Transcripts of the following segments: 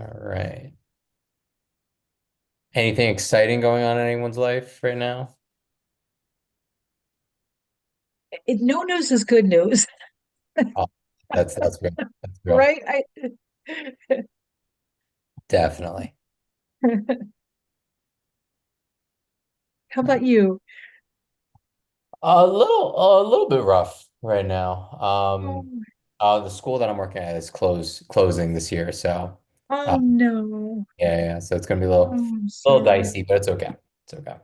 All right. Anything exciting going on in anyone's life right now? No news is good news, Oh, that's good. That's good. right? Definitely. How about you? A little bit rough right now. Oh, The school that I'm working at is closing this year, so oh uh, no. yeah. So it's gonna be a Oh, little, I'm little sorry. dicey, but it's okay. It's okay.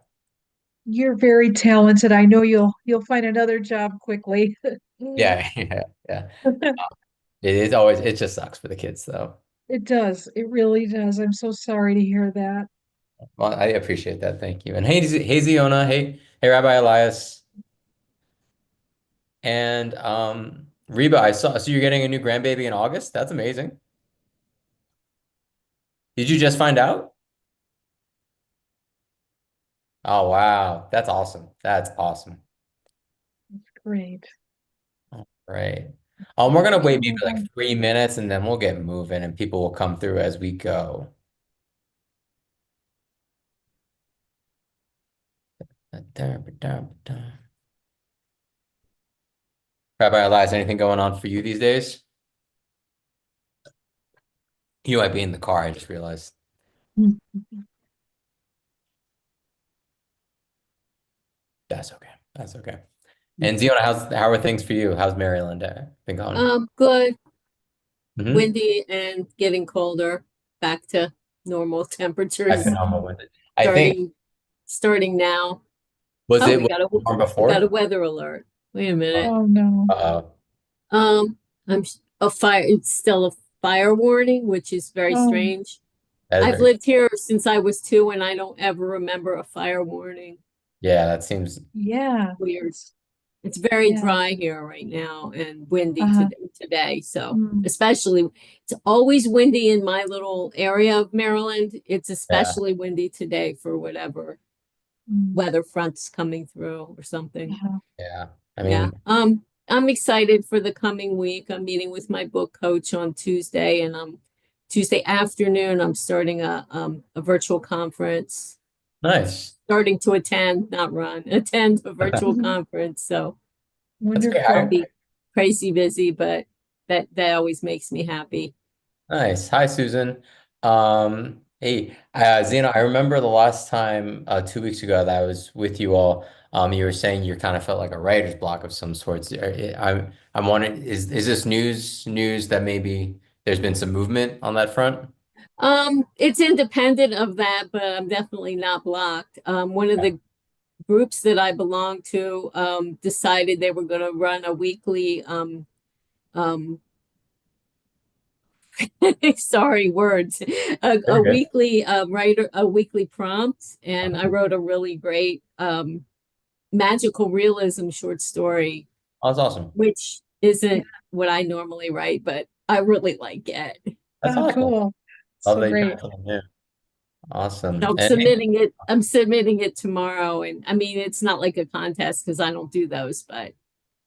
You're very talented. I know you'll find another job quickly. Yeah, yeah, yeah. It is always. It just sucks for the kids, though. It does. It really does. I'm so sorry to hear that. Well, I appreciate that. Thank you. And hey, Ziona. Hey, Rabbi Elias. And Reba, I saw. So you're getting a new grandbaby in August? That's amazing. Did you just find out? Oh, wow. That's awesome. That's awesome. Great. All right. We're gonna wait maybe Oh, like 3 minutes and then we'll get moving and people will come through as we go. Rabbi Elias, anything going on for you these days? You might be in the car, I just realized. That's okay. That's okay. And Ziona, how are things for you? How's Maryland been going? Good, Mm-hmm. windy and getting colder, back to normal Back to temperatures normal with it. I think starting starting now. was Oh, it was it warm we got a before? weather alert. Wait a minute. oh no. Uh, I'm a fire. It's still a fire warning, which is very Oh, strange. that is I've very lived here since I was 2, and I don't ever remember a fire warning. yeah, that seems yeah. Weird. It's It's very yeah. dry here right now and windy Uh-huh. today. So, Mm, especially, it's always windy in my little area of Maryland. It's yeah, especially windy today for whatever mm, weather front's coming through or something. uh-huh. yeah. I Yeah. mean, I'm excited for the coming week. I'm meeting with my book coach on Tuesday, and Tuesday afternoon, I'm starting a virtual conference, nice. starting to attend, not run, attend a virtual conference. So That's great. I'll Wonderful. be crazy busy, but that always makes me happy. Nice. Hi, Susan. Hey, Zena, I remember the last time 2 weeks ago that I was with you all. You were saying you kind of felt like a writer's block of some sorts. I'm wondering, is this news that maybe there's been some movement on that front? It's independent of that, but I'm definitely not blocked. One of Yeah. the groups that I belong to decided they were going to run a weekly um sorry words a Very good. weekly writer a weekly prompt, and I wrote a really great magical realism short story, Oh, that's awesome. which isn't what I normally write, but I really like it. That's Oh, awesome. cool. Love So that you great. got something new. So Awesome. I'm And submitting it. I'm submitting it tomorrow, and I mean it's not like a contest because I don't do those, but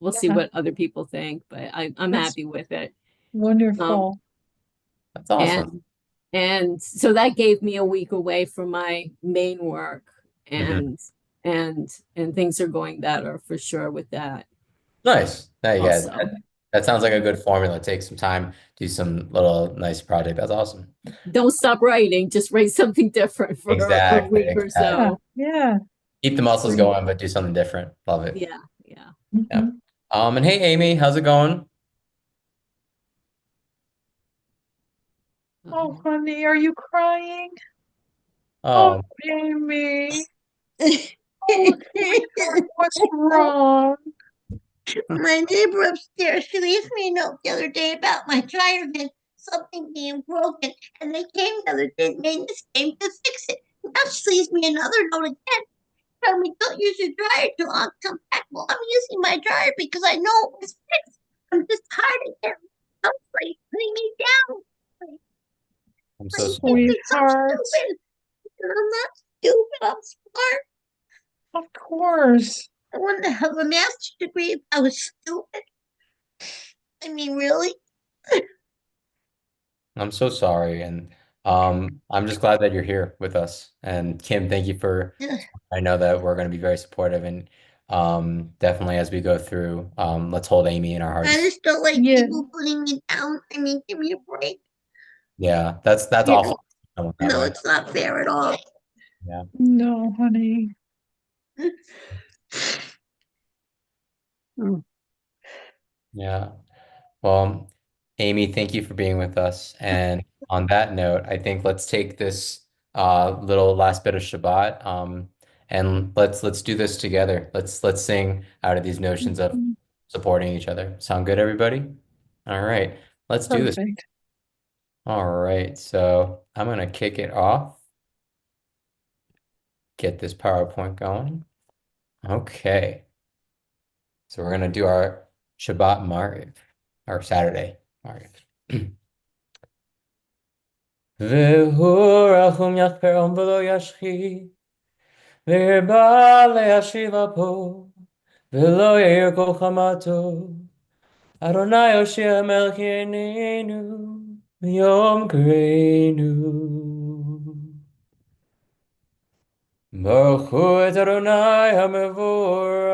we'll see Yeah, what other people think. But I'm that's happy with it. Um, wonderful. that's awesome. and so that gave me a week away from my main work, Hmm. and and things are going better for sure with that Nice. There you go. also. That sounds like a good formula. Take some time, do some little nice project. That's awesome. Don't stop writing, just write something different for a Exactly. week or Exactly. Yeah, so. yeah. Keep the muscles Great. going, but do something different. Love it. Yeah, yeah. Yeah. Hmm. And hey, Amy, how's it going? Oh, Uh-oh. honey, are you crying? Oh, Oh, Amy. Oh, sweetheart, what's wrong? My neighbor upstairs, she leaves me a note the other day about my dryer vent, something being broken, and they came the other day and made this game to fix it. Now she leaves me another note again, telling me don't use your dryer too long. Come back. Well, I'm using my dryer because I know it was fixed. I'm just tired of getting like putting me down. Like, I'm so you think sorry. I'm Sweetheart. stupid? And I'm not stupid. I'm smart. Of course. I wouldn't have a master's degree if I was stupid. I mean, really? I'm so sorry. And I'm just glad that you're here with us. And Kim, thank you for, I know that we're going to be very supportive and definitely as we go through, let's hold Amy in our I hearts. just don't like Yeah, people putting me down. I mean, give me a break. Yeah, that's yeah. awful. Someone that No, way. it's not fair at all. Yeah. No, honey. Mm. Yeah. Well, Amy, thank you for being with us. And on that note, I think let's take this little last bit of Shabbat and let's do this together. Let's sing out of these notions of Mhm. supporting each other. Sound good, everybody? All right, let's do this. Perfect. All right, so I'm gonna kick it off, get this PowerPoint going. Okay, so we're gonna do our Shabbat Mariv, our Saturday Mariv. והוא רחום יחפרון ולא ישחית, והרבה להשיב אפו, ולא יאיר כל חמתו. אדוני הושיע מלך עינינו, מיום קראנו. ברכו את אדוני המבורך.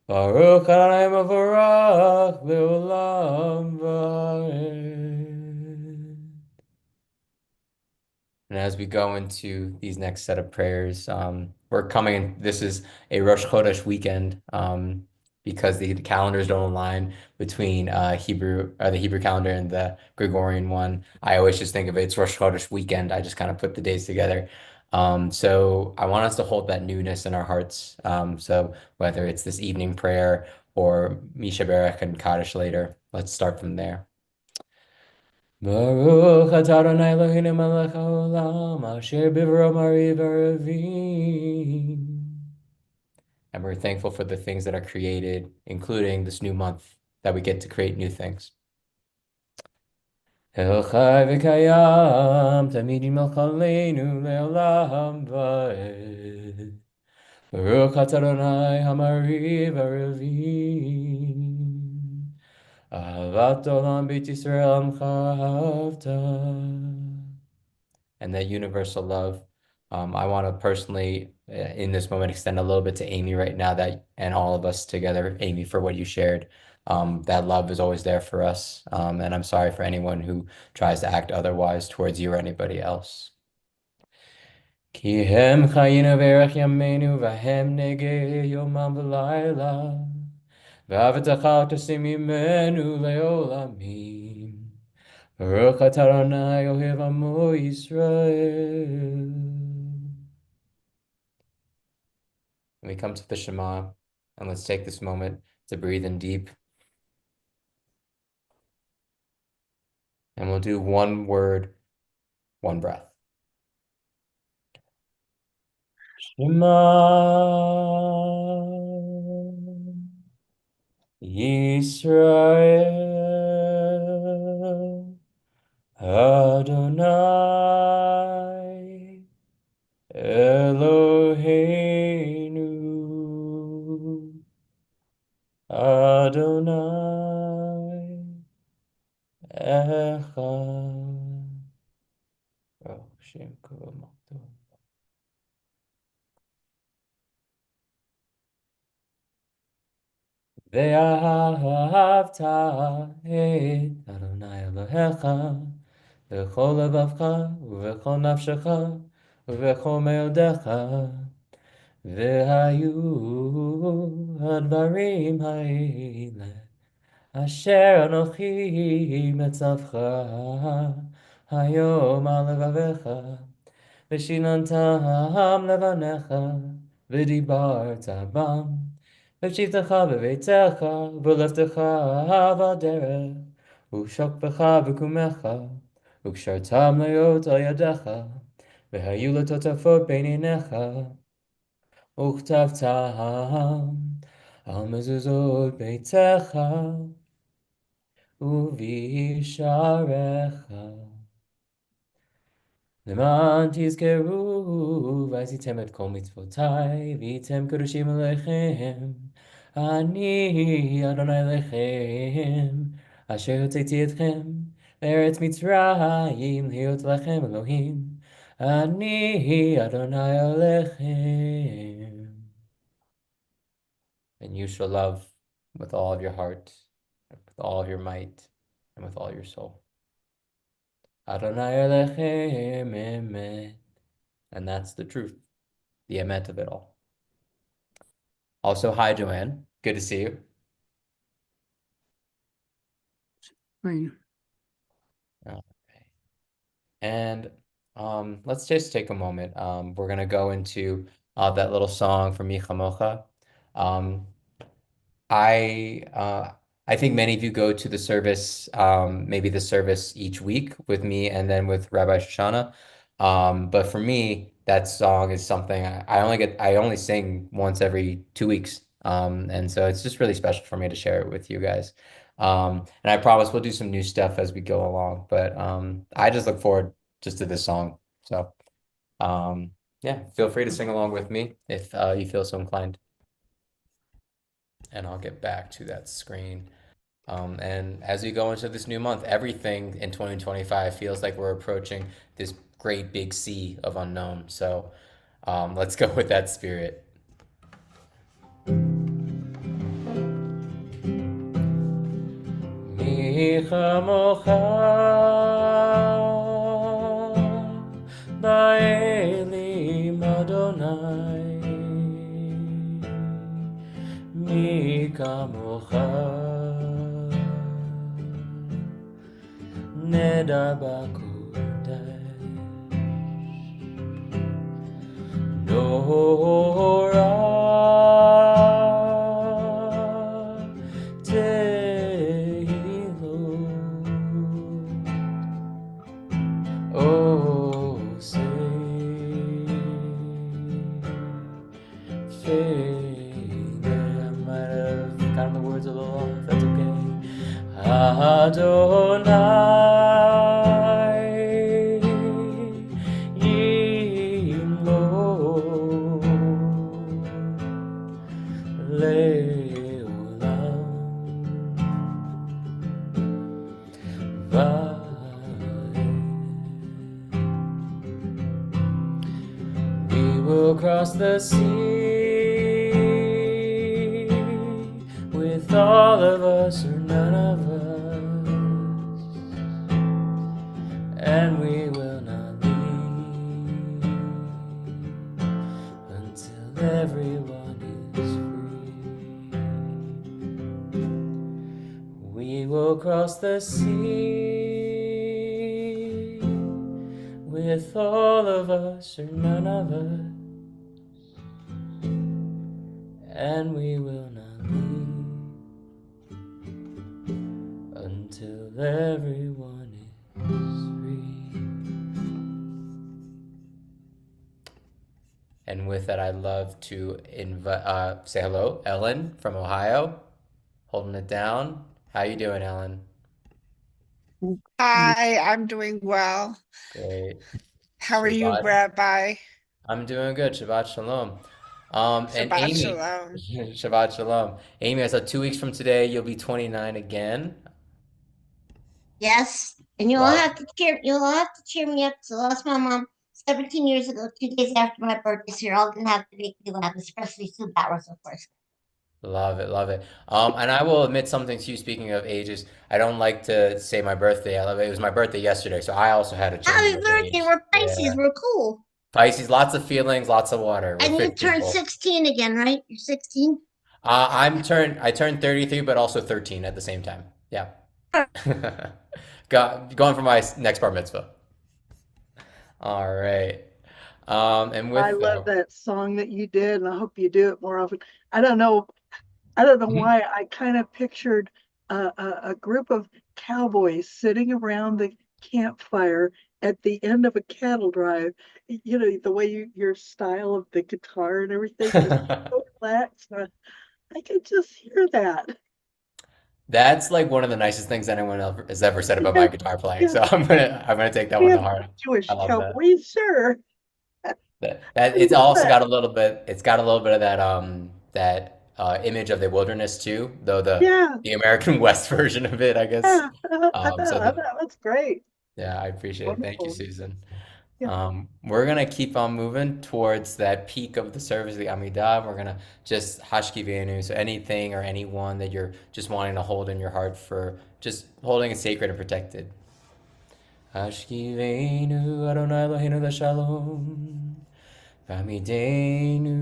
ברוך אדוני מבורך לעולם ועד. And as we go into these next set of prayers, we're coming in. This is a Rosh Chodesh weekend because the calendars don't align between the Hebrew calendar and the Gregorian one. I always just think of it, it's Rosh Chodesh weekend. I just kind of put the days together. So I want us to hold that newness in our hearts. So whether it's this evening prayer or Misha Berach and Kaddish later, let's start from there. Baruch atah Adonai Eloheinu melech haolam, asher bivro mariv aravim. And we're thankful for the things that are created, including this new month that we get to create new things. El chai v'kayam, tamid yimel chaleinu le'olam va'ed. Baruch atah Adonai hamariv aravim. Ahavat olam beit Yisrael amcha ahavta. And that universal love. I want to personally, in this moment, extend a little bit to Amy right now that and all of us together, Amy, for what you shared. That love is always there for us. And I'm sorry for anyone who tries to act otherwise towards you or anybody else. כי הם חיינו וערך ימינו והם נגה יומם ולילה ואהבתך תשים ממנו לעולמים. ברוך אתה אדוני אוהב עמו ישראל. And we come to the Shema, and let's take this moment to breathe in deep. And we'll do one word, one breath. Shema Yisrael Adonai Eloheinu Adonai Echad. Oh, Shem Kavod. ואהבת את אדוני אלוהיך בכל לבבך ובכל נפשך ובכל מאודך והיו הדברים האלה אשר אנוכי מצווך היום על לבביך ושיננתם לבניך ודיברת בם בשבתך בביתך ובלכתך בדרך ושוכבך וקומך וקשרתם להיות על ידך והיו לטוטפות בין עיניך וכתבתם על מזוזות ביתך ובישעריך למען תזכרו ועשיתם את כל מצוותיי והייתם קדושים אליכם אני אדוני אלוהיכם אשר הוצאתי אתכם מארץ מצרים להיות לכם אלוהים. אני אדוני עליכם. And you shall love with all of your heart, with all of your might, and with all your soul. Adonai Elechem Emet. And that's the truth, the emet of it all. Also, hi, Joanne. Good to see you. Right. Okay. And let's just take a moment. We're going to go into that little song from Mi Chamocha. Um, I uh, I think many of you go to the service, maybe the service each week with me and then with Rabbi Shoshana. But for me, that song is something I only sing once every 2 weeks. And so it's just really special for me to share it with you guys. And I promise we'll do some new stuff as we go along. But I just look forward just to this song. So yeah, feel free to sing along with me if you feel so inclined. And I'll get back to that screen. And as we go into this new month, everything in 2025 feels like we're approaching this great big sea of unknown. So let's go with that spirit. Mi chamocha ba'elim Adonai, mi kamocha nedar b'kodesh, Nora tehilot, oh say I might have forgotten the words of the law, if that's okay. Adonai Yimlo Leolam Vaed. We will cross the sea with all of us or none of us, and we will not leave until everyone is free. We will cross the sea with all of us or none of us, and we will not leave until everyone is free. And with that, I'd love to say hello, Ellen from Ohio, holding it down. How you doing, Ellen? Hi, I'm doing well. Great. How are you, Shabbat. Rabbi? I'm doing good. Shabbat shalom. And Shabbat Amy, shalom. Shabbat shalom. Amy, I saw 2 weeks from today, you'll be 29 again. Yes, and Love. you'll have to cheer me up. So I lost my mom 17 years ago, 2 days after my birthday. So you're all gonna have to make me laugh, especially Sue Bowers, of course. Love it, love it. And I will admit something to you, speaking of ages. I don't like to say my birthday. I love it. It was my birthday yesterday, so I also had a change Happy of birthday! age. We're Pisces. Yeah. We're cool. Pisces, lots of feelings, lots of water. We're And you fish turned people. 16 again, right? You're 16. I turned 33, but also 13 at the same time. Yeah. Going for my next bar mitzvah. All right. And I with love that song that you did, and I hope you do it more often. I don't know why I kind of pictured a group of cowboys sitting around the campfire at the end of a cattle drive. You know, the way your style of the guitar and everything, just so relaxed. I could just hear that. That's like one of the nicest things anyone ever has ever said about my Yeah, guitar playing. yeah. So I'm gonna take that one We to have heart. I Jewish love that. cowboys, sure. That I it's love also that. got a little bit. It's got a little bit of that image of the wilderness too, though Yeah, the American West version of it, I guess. yeah, I know, So I know, that's great. yeah, I appreciate it. Thank you, Wonderful. Susan. Yeah. We're gonna keep on moving towards that peak of the service, the Amidah. We're gonna just Hashkivenu. So anything or anyone that you're just wanting to hold in your heart for just holding it sacred and protected. Hashkivenu Adonai Eloheinu Shalom. V'amidenu.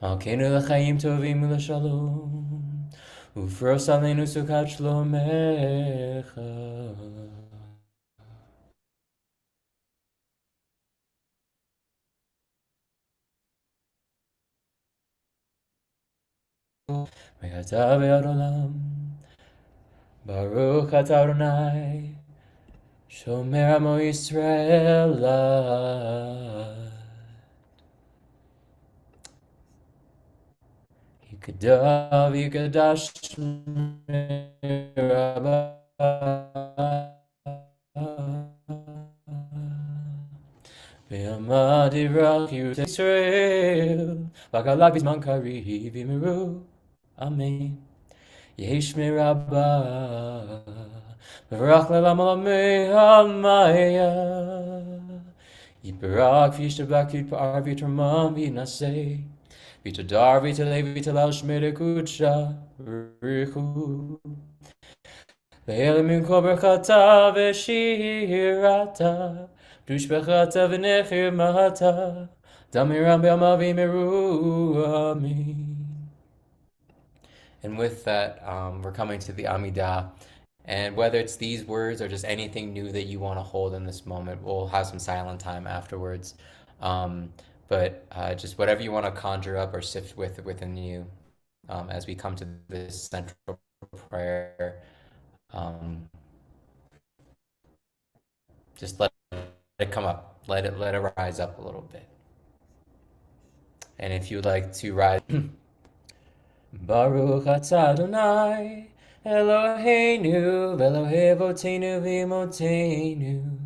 Malkeinu l'chaim tovim u'l'shalom. Ufros aleinu sukat shlomecha. Ve'ata ve'ad olam. Baruch atah Adonai. Shomer amo Yisrael לעד. יקדש ויקדש מרבה. ועמד יברח ירושלים ישראל, וגלה בזמן קריב יאמרו אמן. יש מרבה, מברך לעולם עולמי המאיה. יתברך וישתבח ויתפאר ויתרומם וינשא, ויתהדר ויתהלל ויתהלל שמי קודשה בריחו. ואלה מן כל ברכתה ושירתה, ושבחתה ונחמתה, דמירם בימיו יאמרו אמן. And with that, we're coming to the Amidah. And whether it's these words or just anything new that you want to hold in this moment, we'll have some silent time afterwards. But just whatever you want to conjure up or sift within you as we come to this central prayer, just let it come up. Let it rise up a little bit. And if you'd like to rise, Baruch atah Adonai, Eloheinu, Elohei Avotenu v'Imotenu,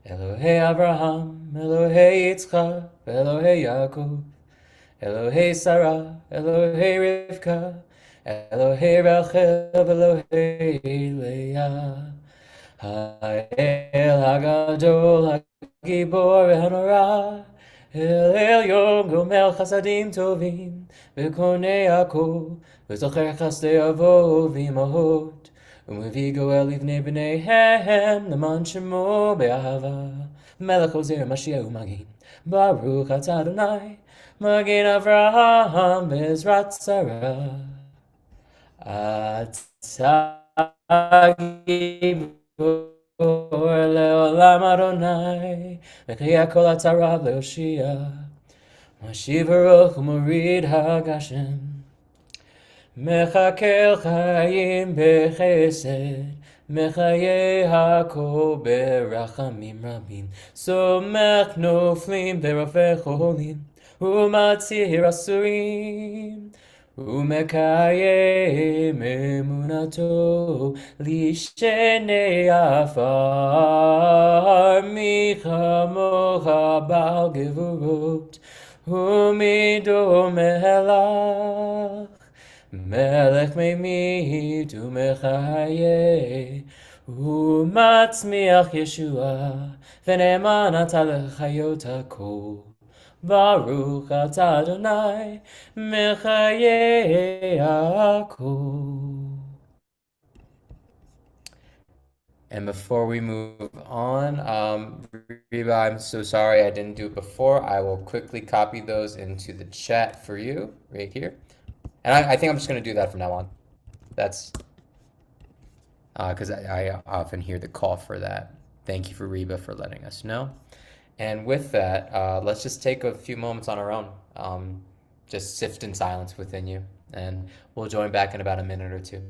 Elohei Abraham, Elohei Yitzchak, Elohei Yaakov, Elohei Sarah, Elohei Rivka, Elohei Rachel, Elohei Leah. האל הגדול, הגיבור והנורא, אל עליון גומל חסדים טובים, וקונה הכל, וזוכר חסדי אבות ואמהות, ומביא גואל לבני בניהם, למען שמו באהבה. מלך עוזר משיח ומגן, ברוך אתה אדוני, מגן אברהם בעזרת שרה. אתה גיבור לעולם אדוני, מחייה כל הצרה להושיע, משיב הרוח ומוריד הגשם, מחכה חיים בחסד, מחיי הכל ברחמים רבים, סומך נופלים ורופא חולים, ומצהיר אסורים, ומקיים אמונתו לשני עפר, מי כמוך בעל גבורות ומידו מלך, מלך ממית ומחיה, ומצמיח ישועה, ונאמן אתה לחיות הכל. Baruch atah Adonai, mechayei hakol. And before we move on, Reba, I'm so sorry I didn't do it before. I will quickly copy those into the chat for you right here. And I think I'm just going to do that from now on. That's because I often hear the call for that. Thank you for Reba for letting us know. And with that, let's just take a few moments on our own. Just sift in silence within you. And we'll join back in about a minute or two.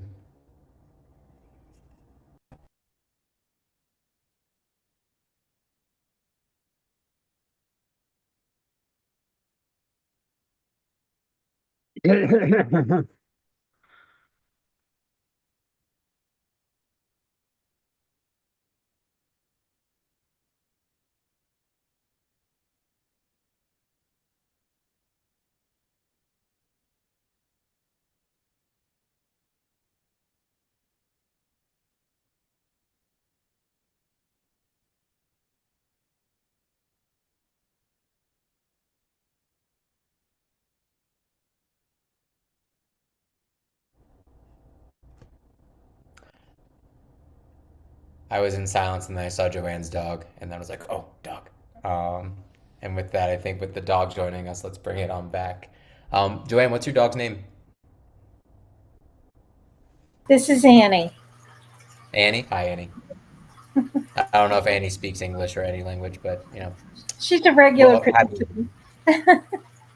I was in silence and then I saw Joanne's dog and then I was like, oh, dog. Um, and with that, I think with the dog joining us, let's bring it on back. Joanne, what's your dog's name? This is Annie. Annie? Hi, Annie. I don't know if Annie speaks English or any language, but She's a regular well, happy. participant.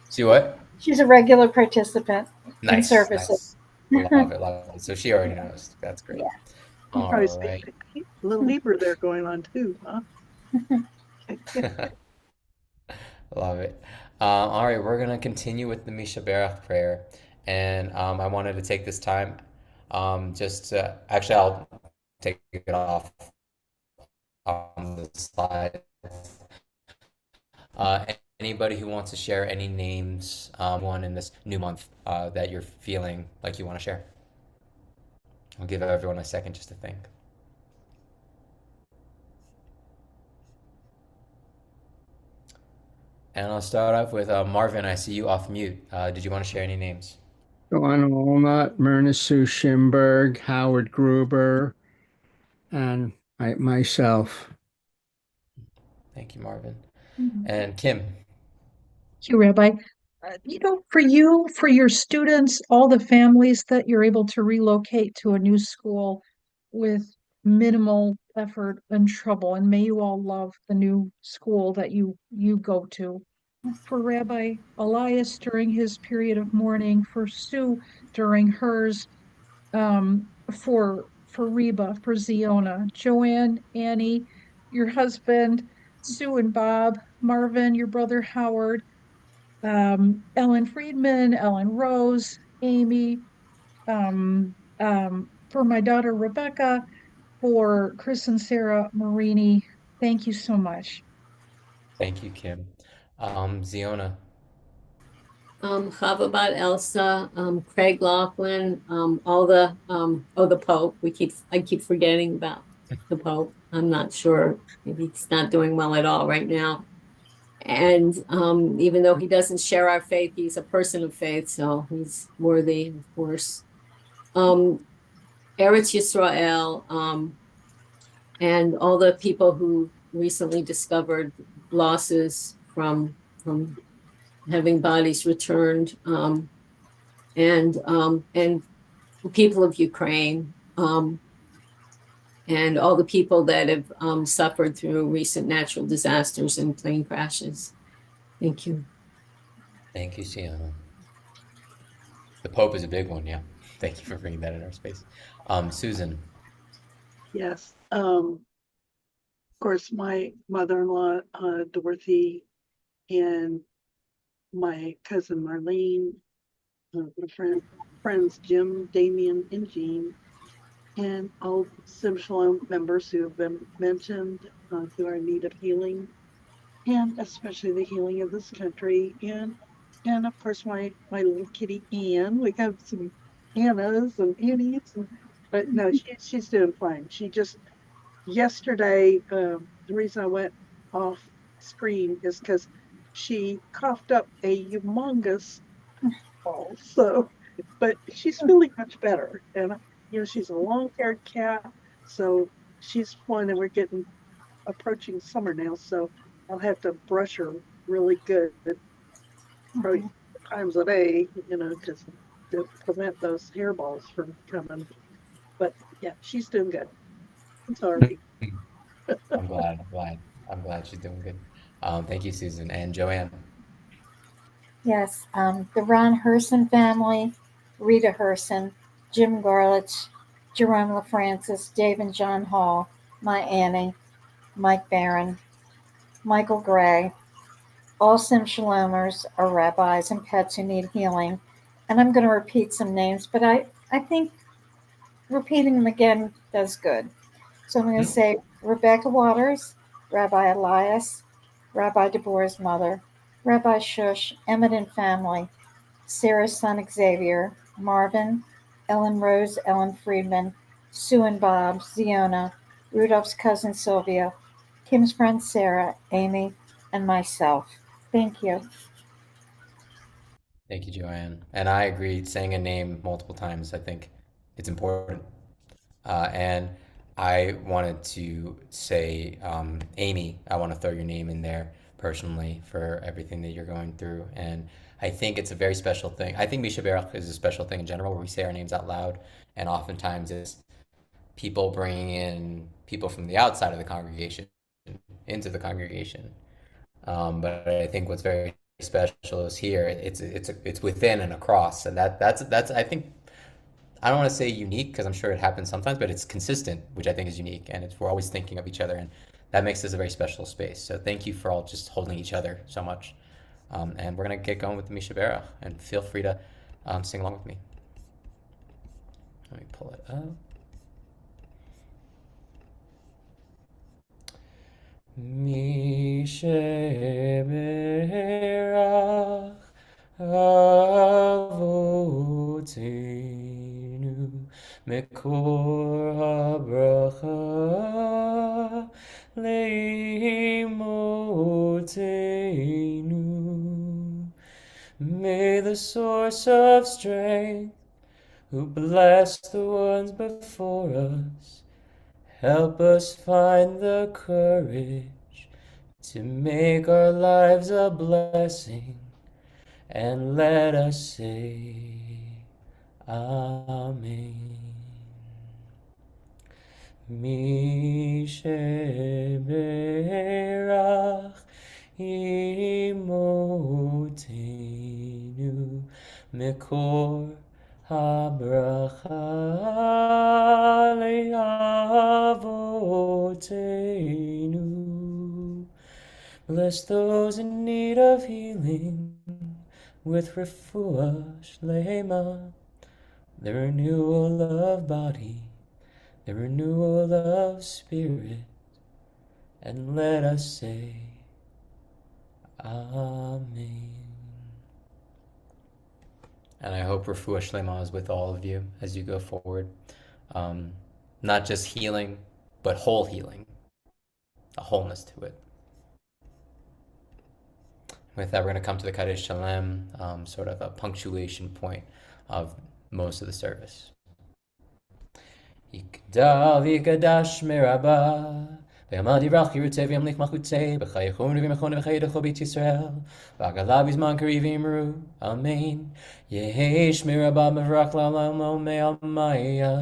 See what? She's a regular participant in Nice, services. nice. Love it, love it. So she already knows. That's great. Yeah. You All probably speak right. a little Hebrew there going on too, huh? Love it. All right, we're gonna continue with the Misha Berach prayer, and I wanted to take this time, just to actually I'll take it off on the slide. Anybody who wants to share any names, one in this new month that you're feeling like you want to share. I'll give everyone a second just to think. And I'll start off with Marvin. I see you off mute. Did you want to share any names? Joanna Walnut, Myrna Sue Schimberg, Howard Gruber, and myself. Thank you, Marvin. Mhm. And Kim. Thank you, Rabbi. For you, for your students, all the families that you're able to relocate to a new school with minimal effort and trouble, and may you all love the new school that you go to. For Rabbi Elias during his period of mourning, for Sue during hers, for Reba, for Ziona, Joanne, Annie, your husband, Sue and Bob, Marvin, your brother Howard, Ellen Friedman, Ellen Rose, Amy, for my daughter Rebecca, for Chris and Sarah Marini. Thank you so much. Thank you, Kim. Ziona. Chavabat Elsa, Craig Laughlin, the Pope. I keep forgetting about the Pope. I'm not sure. Maybe he's not doing well at all right now. And even though he doesn't share our faith, he's a person of faith, so he's worthy, of course. Eretz Yisrael, and all the people who recently discovered losses from having bodies returned, and the people of Ukraine, and all the people that have suffered through recent natural disasters and plane crashes. Thank you. Thank you, Ziona. The Pope is a big one, yeah. Thank you for bringing that in our space. Susan. Yes. Of course, my mother-in-law, Dorothy, and my cousin Marlene, my friends Jim, Damien, and Jean, and all Sim Shalom members who have been mentioned, who are in need of healing, and especially the healing of this country, and of course my little kitty Anne. We have some Annas and Annies, but no, she's doing fine. She just yesterday, the reason I went off screen is because she coughed up a humongous ball. So, but she's feeling much better. And, she's a long-haired cat. So she's fun. And we're getting approaching summer now. So I'll have to brush her really good, probably times a day, because to prevent those hairballs from coming. But yeah, she's doing good. I'm sorry. I'm glad. I'm glad. I'm glad she's doing good. Thank you, Susan. And Joanne. Yes, the Ron Herson family, Rita Herson, Jim Garlich, Jerome LaFrancis, Dave and John Hall, my Annie, Mike Barron, Michael Gray. All Sim Shalomers are rabbis and pets who need healing. And I'm going to repeat some names, but I think repeating them again does good. So I'm going to Hmm? say Rebecca Waters, Rabbi Elias, Rabbi Deborah's mother, Rabbi Shush, Emmett and family, Sarah's son Xavier, Marvin, Ellen Rose, Ellen Friedman, Sue and Bob, Ziona, Rudolph's cousin Sylvia, Kim's friend Sarah, Amy, and myself. Thank you. Thank you, Joanne. And I agree, saying a name multiple times, I think it's important. And I wanted to say, Amy, I want to throw your name in there personally for everything that you're going through. And I think it's a very special thing. I think Misha Berach is a special thing in general where we say our names out loud. And oftentimes it's people bringing in people from the outside of the congregation into the congregation. But I think what's very special is here. It's within and across, and that's I think I don't want to say unique because I'm sure it happens sometimes, but it's consistent, which I think is unique, and we're always thinking of each other, and that makes this a very special space. So thank you for all just holding each other so much, and we're gonna get going with the Misha Berach, and feel free to sing along with me. Let me pull it up. Misheberach Avotenu Mekor HaBracha Leimotenu. May the source of strength, who blessed the ones before us, help us find the courage to make our lives a blessing, and let us say Amen. Misheberach imotenu mekor habracha leavotenu. Bless those in need of healing with refuah shlema, the renewal of body, the renewal of spirit, and let us say Amen. And I hope refuah shlema is with all of you as you go forward. Not just healing, but whole healing, a wholeness to it. With that, we're going to come to the Kaddish Shalom, sort of a punctuation point of most of the service. Yigdal v'yikadash merabah, v'yamal divrach yiruteh v'yamlich machuteh, b'chayechon v'yimechon v'chayedecho b'it Yisrael, v'agalav v'zman kari v'yimru, Amen. Yehesh merabah mevrach la'olam lo me'almaya.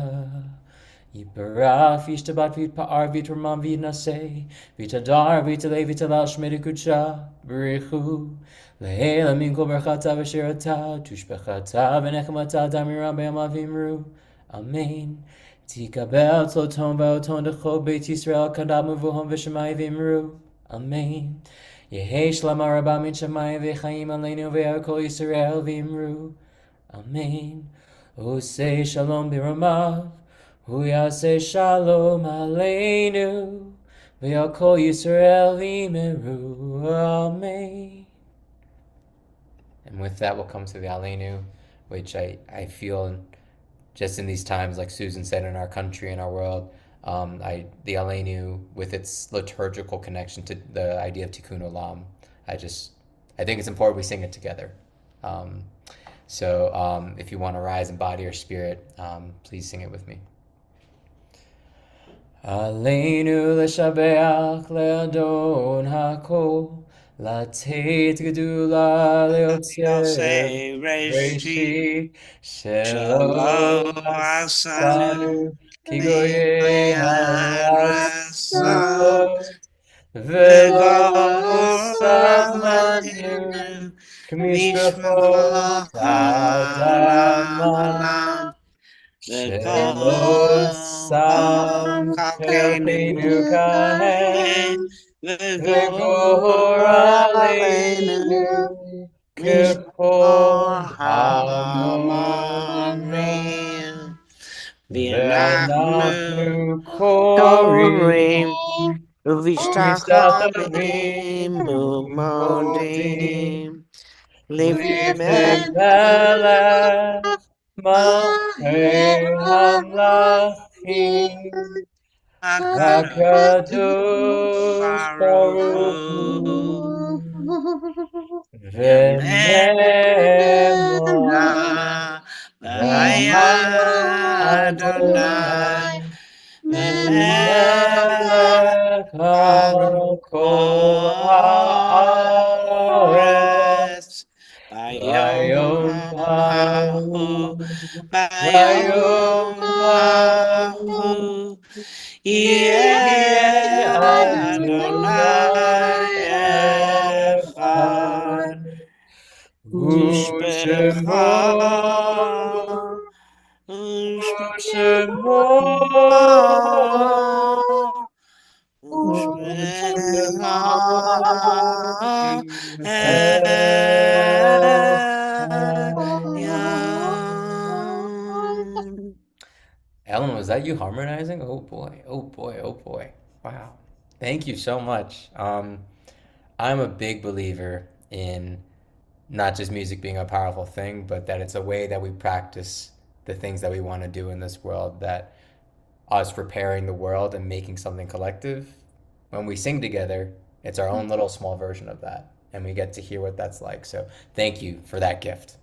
Yibarach v'yishtabat v'yitpa'ar v'yitramam v'yitnaseh, v'yitadar v'yitalei v'yitalal shmei kudsha b'richu, le'ela min kol berachata v'shirata, tushbechata v'nechamata damiram b'yamav v'yimru, Amen. Tikabel tloton v'oton dechol beit Yisrael kadam uvuhom v'shamai v'imru, Amen. Yehesh lama rabba min shamai v'chaim aleinu v'yakol Yisrael v'imru, Amen. Osei shalom b'ramav, hu yaseh shalom aleinu v'yakol Yisrael v'imru, Amen. And with that, we'll come to the aleinu, which I feel just in these times, like Susan said, in our country, in our world, the Aleinu, with its liturgical connection to the idea of Tikkun Olam, I think it's important we sing it together. So if you want to rise in body or spirit, please sing it with me. Aleinu l'shabeach le'adon hakol, לתת גדולה ליוצר ראשית, שלא עשנו כגויי הארצות, ולא שמנו כמשפחות האדמה, שלא שם חלקנו כהן, וגורלנו ככל המורים, ואנחנו קוראים ומשתחווים ומודים לפני מלך מלכי המלכים, הקדוש ברוך הוא, ונאמר והיה אדוני melech al kol haaretz. Vayom hahu, vayom hahu, yeh Adonai echad, u'shemo, u'shemo, Ellen, was that you harmonizing? Oh boy, oh boy, oh boy. Wow. Thank you so much. I'm a big believer in not just music being a powerful thing, but that it's a way that we practice the things that we want to do in this world, that us repairing the world and making something collective, when we sing together, it's our own little small version of that. And we get to hear what that's like. So thank you for that gift.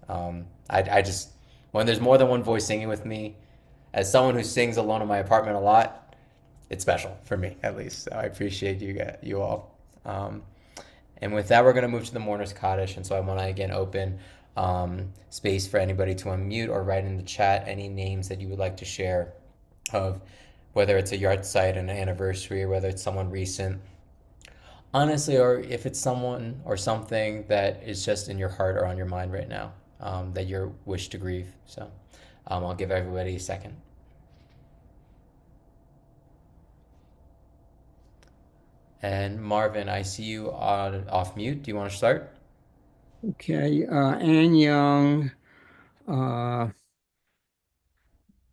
I just, when there's more than one voice singing with me, as someone who sings alone in my apartment a lot, it's special for me at least. So I appreciate you all. And with that, we're going to move to the Mourner's Kaddish. And so I want to again open space for anybody to unmute or write in the chat any names that you would like to share of whether it's a yard site, an anniversary, or whether it's someone recent. Honestly, or if it's someone or something that is just in your heart or on your mind right now that you're wish to grieve. So I'll give everybody a second. And Marvin, I see you off mute. Do you want to start? Okay, Ann Young,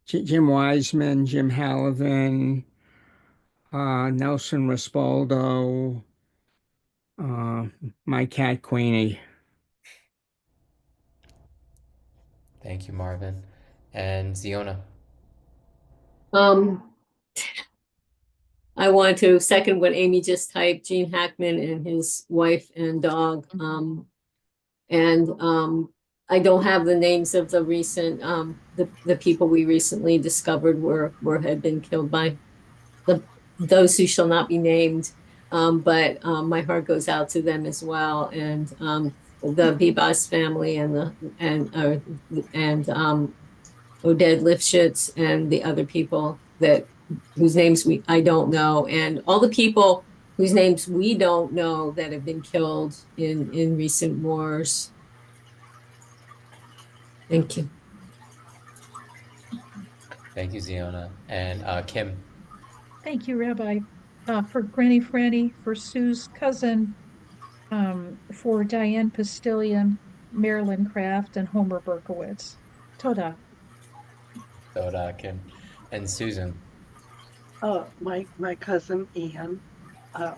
Jim Wiseman, Jim Hallivan, Nelson Rispoldo, my cat Queenie. Thank you, Marvin. And Ziona. Um, I want to second what Amy just typed, Gene Hackman and his wife and dog. And I don't have the names of the recent the people we recently discovered had been killed by those who shall not be named. But my heart goes out to them as well, and the Bibas family and Oded Lifshitz and the other people whose names I don't know, and all the people whose names we don't know that have been killed in recent wars. Thank you. Thank you, Ziona. And Kim. Thank you, Rabbi, for Granny Franny, for Sue's cousin, for Diane Postillion, Marilyn Kraft, and Homer Berkowitz. Toda. Soda, Kim. And Susan. My cousin Ian,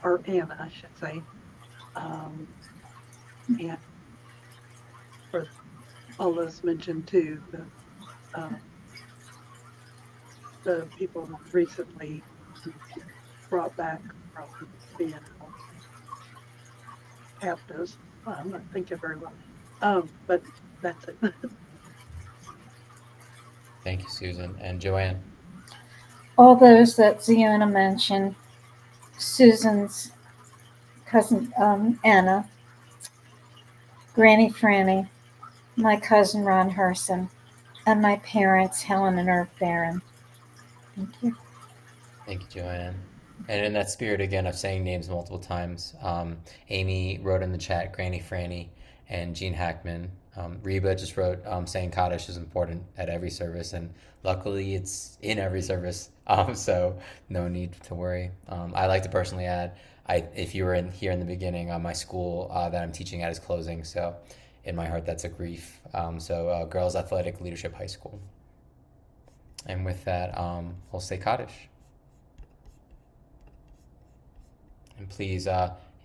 or Anna, I should say, and for all those mentioned too, the people recently brought back from being captives. Well, I'm not thinking very well, but that's it. Thank you, Susan. And Joanne. All those that Ziona mentioned, Susan's cousin Anna, Granny Franny, my cousin Ron Herson, and my parents, Helen and Irv Barron. Thank you. Thank you, Joanne. And in that spirit again of saying names multiple times, Amy wrote in the chat Granny Franny and Gene Hackman. Reba just wrote saying Kaddish is important at every service, and luckily it's in every service, so no need to worry. I like to personally add, if you were here in the beginning, my school that I'm teaching at is closing, so in my heart that's a grief. So Girls Athletic Leadership High School. And with that, we'll say Kaddish. And please,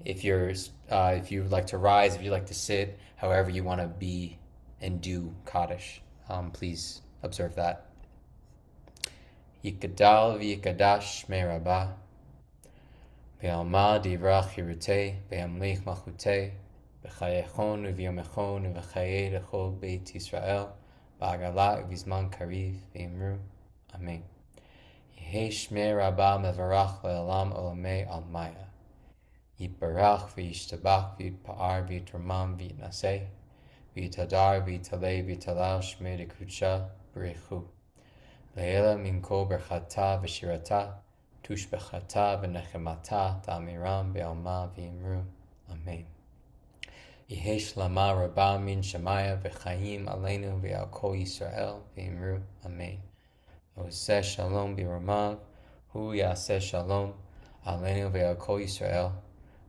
if you'd like to rise, if you'd like to sit, however you want to be and do Kaddish, please observe that. Yikadal v'yikadash merabah, be'alma divrach hirutei, be'amlich malchutei, b'chayechon u'v'yomechon u'v'chayei lechol Beit Yisrael, ba'agala u'v'zman kariv v'imru. Amen. Yehi Shmei Rabba Mevarach Le'olam Olamei Almaya. Yitbarach v'yishtabach v'yitpa'ar v'yitramam v'yitnaseh v'yitadar v'yitalei v'yitalal Shmei Dekudsha B'rechu. Le'ela minko berchata v'shirata tushbechata v'nechemata ta'amiram be'alma v'imru. Amen. Yehesh lama rabba min shemaya v'chaim aleinu v'al kol Yisrael v'imru. Amen. Oseh shalom b'ramav hu yaseh shalom aleinu v'al kol Yisrael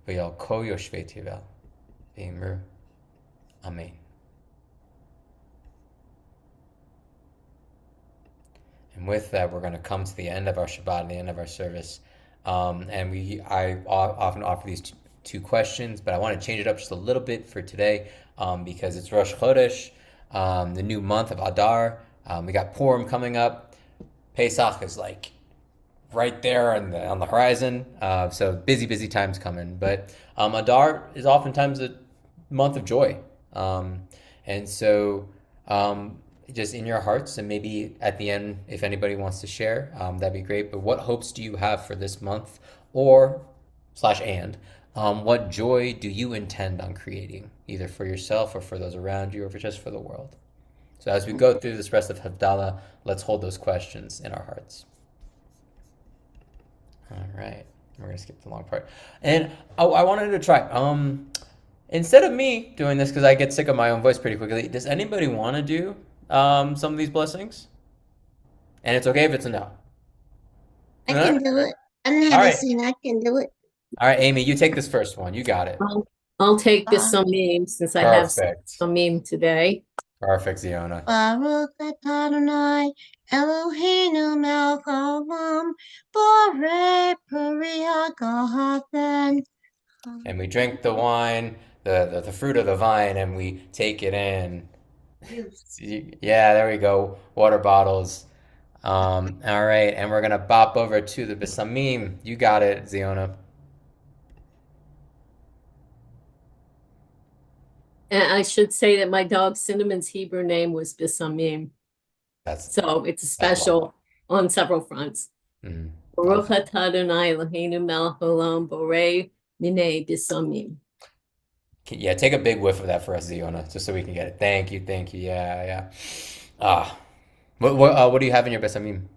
v'al kol yoshvei tevel v'imru. Amen. And with that, we're going to come to the end of our Shabbat, the end of our service. I often offer these two questions, but I want to change it up just a little bit for today because it's Rosh Chodesh, the new month of Adar. We got Purim coming up. Pesach is like right there on the horizon. So busy times coming. But Adar is oftentimes a month of joy. And so just in your hearts, and maybe at the end, if anybody wants to share, that'd be great. But what hopes do you have for this month, or slash and what joy do you intend on creating, either for yourself or for those around you, or for just for the world? So as we go through this rest of Havdalah, let's hold those questions in our hearts. All right, we're gonna skip the long part, and I wanted to try. Instead of me doing this, because I get sick of my own voice pretty quickly, does anybody want to do some of these blessings? And it's okay if it's a no. I All can do it. I don't know how to right, sing. I can do it. all right, Amy, you take this first one. You got it. I'll take this Uh, some meme since I have Perfect. some meme today. Perfect, Ziona. Baruch atah Adonai Eloheinu melech haolam borei peri hagafen. And we drink the wine, the fruit of the vine, and we take it in. Yeah, there we go. Water bottles. All right, and we're gonna bop over to the Bisamim. You got it, Ziona. And I should say that my dog Cinnamon's Hebrew name was Bisamim. That's So it's a that's lovely. special on several fronts. Mm, Baruch lovely. atah Adonai Eloheinu melech haolam borei minei bisamim. Yeah, take a big whiff of that for us, Ziona, just so we can get it. Thank you, thank you. Yeah, yeah. Ah, what do you have in your Bisamim?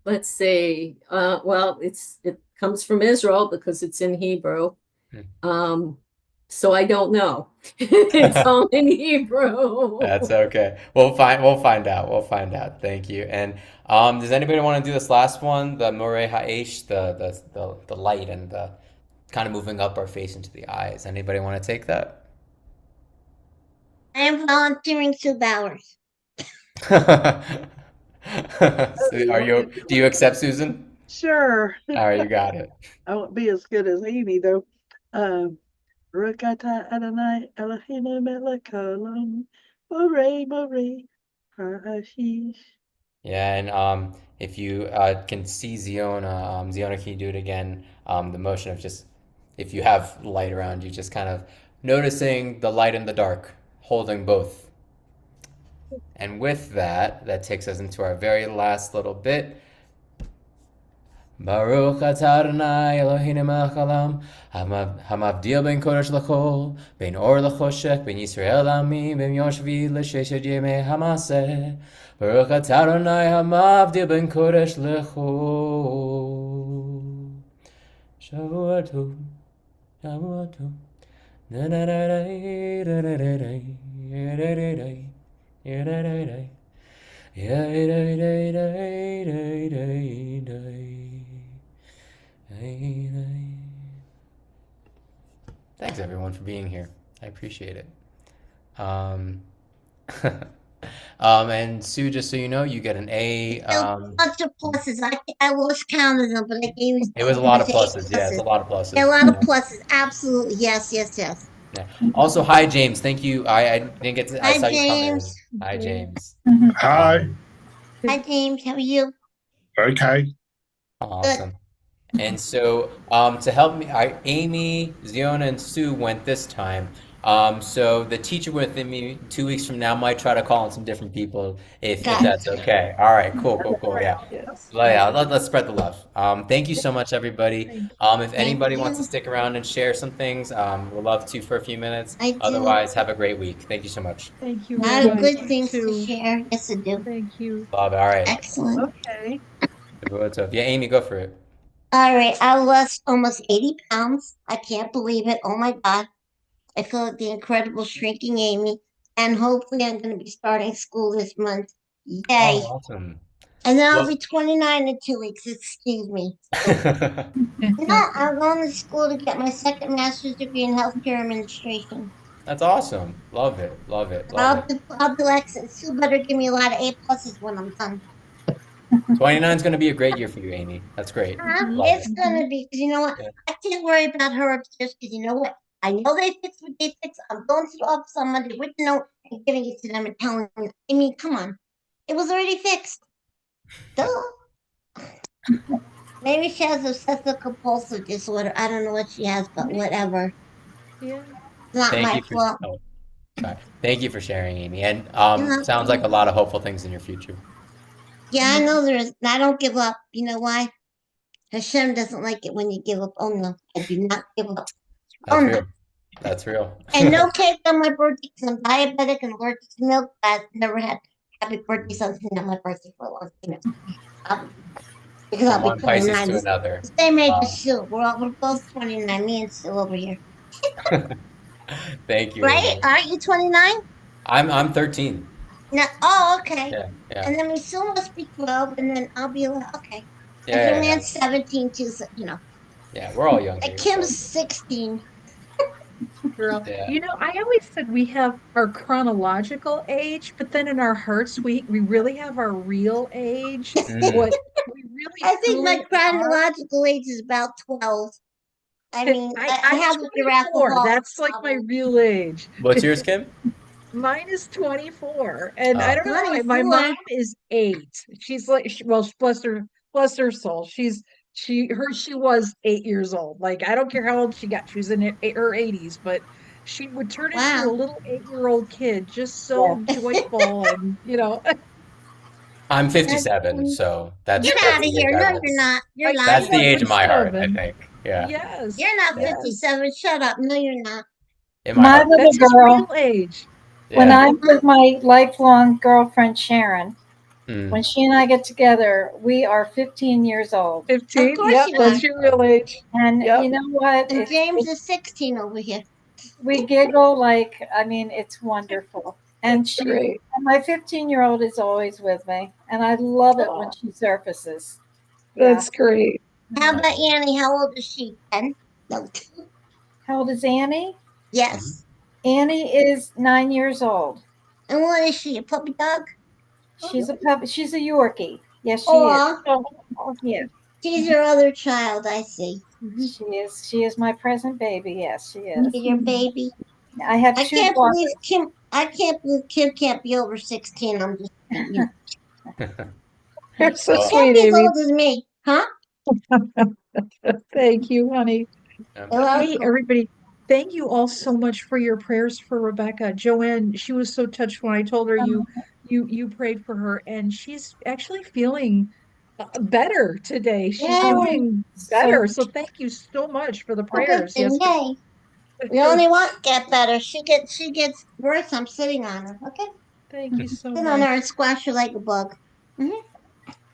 Let's see. Well, it comes from Israel because it's in Hebrew. Hmm. So I don't know. It's all in Hebrew. That's okay. We'll find out. We'll find out. Thank you. And does anybody want to do this last one? The Moreh Ha'esh, the light and the kind of moving up our face into the eyes. Anybody want to take that? I am volunteering 2 hours. Do you accept, Susan? Sure. All right, you got it. I won't be as good as Amy though. Baruch atah Adonai Eloheinu melech haolam borei ha'ashish. Yeah, and if you can see Ziona, Ziona, can you do it again? The motion of just, if you have light around you, just kind of noticing the light and the dark, holding both. And with that, that takes us into our very last little bit. Baruch atah Adonai Eloheinu melech haolam hamavdil ben kodesh l'chol ben or l'choshech ben Yisrael l'ami ben yom shvi l'sheshet yemei hamaseh Baruch atah Adonai hamavdil ben kodesh l'chol Shavua tov Shavua tov na na na na na na na na na na na Thanks everyone for being here. I appreciate it. Um, and Sue, just so you know, you get an A. Bunch of pluses. I lost count of them, but I gave you It was a a lot of bunch of eight pluses. Yeah, it's a pluses. lot of There are pluses. a lot of Yeah. pluses. Absolutely. Yes, yes, yes. Yeah. Also, hi James. Thank you. I didn't get to. I Hi, saw you come James. in. Hi James. Hi. Hi, James. How are you? Okay. Good. Awesome. And so, to help me, Amy, Ziona, and Sue went this time. So the teacher within me 2 weeks from now might try to call on some different people if Got that's okay. All right, cool. Right, Yeah. yes. Well, yeah, let's spread the love. Thank you so much, everybody. Thank If Thank anybody wants to you. stick around and share some things, we'd love to for a few minutes. I do. Otherwise, have a great week. Thank you so much. thank you, A lot of Rabbi. good You things to too. share. Yes, I do. Thank you. Love it. All right. Excellent. Okay. Yeah, Amy, go for it. All right, I lost almost 80 pounds. I can't believe it. Oh my God. I feel like the incredible shrinking Amy. And hopefully, I'm going to be starting school this month. Oh, Yay. awesome. And then I'll Well, be 29 in 2 weeks. Excuse me. Yeah, I'm going to school to get my second master's degree in healthcare administration. that's awesome. Love it. Love it. Love I'll it. be, I'll be like, Sue better give me a lot of A pluses when I'm done. 29 is going to be a great year for you, Amy. That's great. Mhm, Love It's it. mhm. gonna be, because you know what? Yeah. I can't worry about her upstairs, because you know what? I know they fix what they fix. I'm going to the office on Monday with the note and giving it to them and telling them, I mean, come on. It was already fixed. Duh. Maybe she has obsessive compulsive disorder. I don't know what she has, but Maybe. whatever. Yeah. It's not Thank my you for fault. oh, sorry. Thank you for sharing, Amy. And You know? sounds like a lot of hopeful things in your future. Yeah, I Yeah. know there is. I don't give up. You know why? Hashem doesn't like it when you give up. Oh no, I do not give up. Oh That's no. real. That's real. And no cake on my birthday because I'm diabetic and allergic to milk. I've never had happy birthday something on my birthday for a long time. Because From I'll be one Pisces 29. to The another. same age as Um, Sue. We're both 29. Me and Sue over here. thank you, Right? Amy. Aren't you 29? I'm 13. No. Oh, okay. Yeah, yeah, And then Sue must be 12, and then I'll be okay. yeah, And yeah, yeah. Joanne's 17 too, so, you know. Yeah, we're all young And here. It's all Kim's good. 16. Girl, Yeah. you know, I always said we have our chronological age, but then in our hearts, we really have our real age, Mm. what we really I think my truly are. chronological age is about 12. I mean, I I'm have with your 24. alcoholic That's like my problem. real age. What's yours, Kim? Mine is 24. And I Oh, don't know why. My 24. mom is 8. She's like, well, bless her soul. She was 8 years old. Like, I don't care how old she got. She was in her 80s, but she would turn into a Wow. little 8-year-old kid, just Yeah. so joyful and, I'm That's 57, funny. so Get out that's of the age here. I No, will. you're not. You're I That's know the lying. age of my heart, I 57. think. Yeah. Yes. You're not Yes. 57. Shut up. No, you're not. In my My heart. little That's his girl, real age. when Yeah. I'm Huh? with my lifelong girlfriend Sharon, when Mm. she and I get together, we are 15 years old. Of 15. course Yep, you that's are. your real age. And Yep. you know what? And James is 16 over here. We giggle like, I mean, it's wonderful. And That's she, great. and my 15-year-old is always with me. And I love it when Oh, she surfaces. Yeah. that's great. How Oh, about Annie? How old is she? 10? No. How old is Annie? mhm. Yes. Annie is 9 years old. And what is she? A puppy dog? Oh, She's a puppy. She's a Yorkie. Yes, she is. Aw. oh, Yeah, She's your other child, I see. she is. She is my present baby. Yes, she is. She's your baby. I have I two can't believe daughters. Kim. I can't believe Kim can't be over 16. I'm just, you're so she Well, can't sweet, be as Amy. old as me, huh? Thank you, honey. um, You're Hey, welcome. everybody. Thank you all so much for your prayers for Rebecca. Joanne, she was so touched when I told her you prayed for her, and she's actually feeling better today. She's Yay. doing So better. So thank you so much for the Oh, good prayers thing. yesterday. Yay. We only want to get better. She gets worse. I'm sitting on her. Okay. Thank you so Sit on her much. and squash her like a bug. Hmm.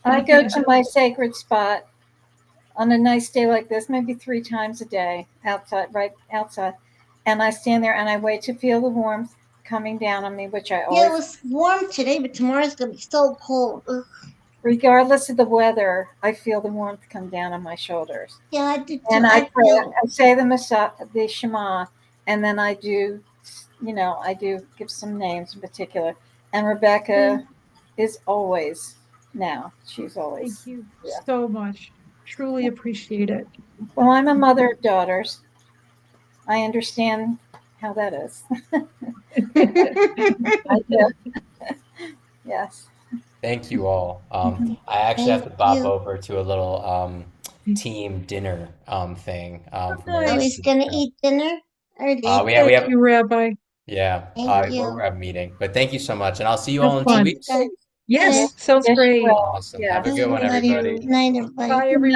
I go to my sacred spot on a nice day like this, maybe 3 times a day outside, right outside. And I stand there and I wait to feel the warmth coming down on me, which I Yeah, it always, was warm today, but tomorrow's gonna be so cold. Ugh. regardless of the weather, I feel the warmth come down on my shoulders. Yeah, I do too. And I I pray, feel. I say the Shema, and then I do, I do give some names in particular. And Mm, Rebecca is always now. She's Thank always, you yeah. so much. Truly appreciate it. Well, I'm a mother of daughters. I understand how that is. I do. Yes. thank you all. I actually have Thank to bop you. over to a little team dinner thing Oh, for my Oh, nice. he's sister's gonna girl. eat dinner. Okay, We Thank have you, Rabbi. yeah, thank we're you. at a meeting, but thank you so much, and I'll see you Have all in two fun. weeks. Yes, Yes, Yes, sounds yes, you great. will. Awesome. Have a Yes. good one, everybody. everybody. Good night, everybody. Bye, everyone.